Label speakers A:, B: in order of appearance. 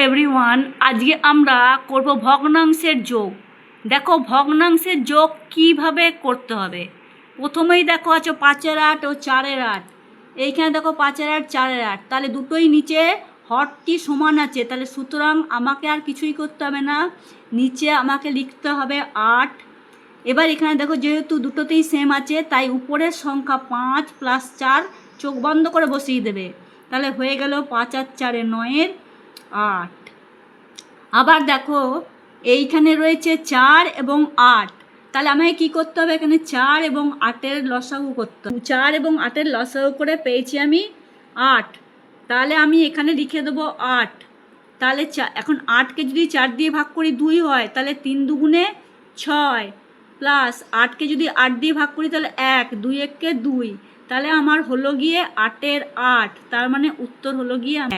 A: Everyone, আজকে আমরা করব ভগ্নাংশের যোগ। দেখো ভগ্নাংশের যোগ কিভাবে করতে হবে। প্রথমেই দেখো আছে 5-এর 8 ও 4-এর 8। এইখানে দেখো 5-এর 8 4-এর 8, তাহলে দুটোই নিচে হরটি সমান আছে, তাহলে সুতরাং আমাকে আর কিছুই করতে হবে না, নিচে আমাকে লিখতে হবে 8। এবার এখানে দেখো যেহেতু দুটোতেই সেম আছে তাই উপরের সংখ্যা 5 + 4 চোখ বন্ধ করে বসিয়ে দেবে, তাহলে হয়ে গেল 5 আর 4 9-এর 8। আবার দেখো এইখানে রয়েছে 4 এবং 8, তাহলে আমাকে কী করতে হবে, এখানে 4 এবং 8-এর লসাগু করতে হবে। 4 এবং 8-এর লসাগু করে পেয়েছি আমি 8, তাহলে আমি এখানে লিখে দেবো 8। তাহলে এখন 8কে যদি 4 দিয়ে ভাগ করি 2 হয়, তাহলে 3 দুগুণে 6 প্লাস 8কে যদি 8 দিয়ে ভাগ করি তাহলে 1, 2 1 2, তাহলে আমার হলো গিয়ে 8-এর 8, তার মানে উত্তর হলো গিয়ে 1।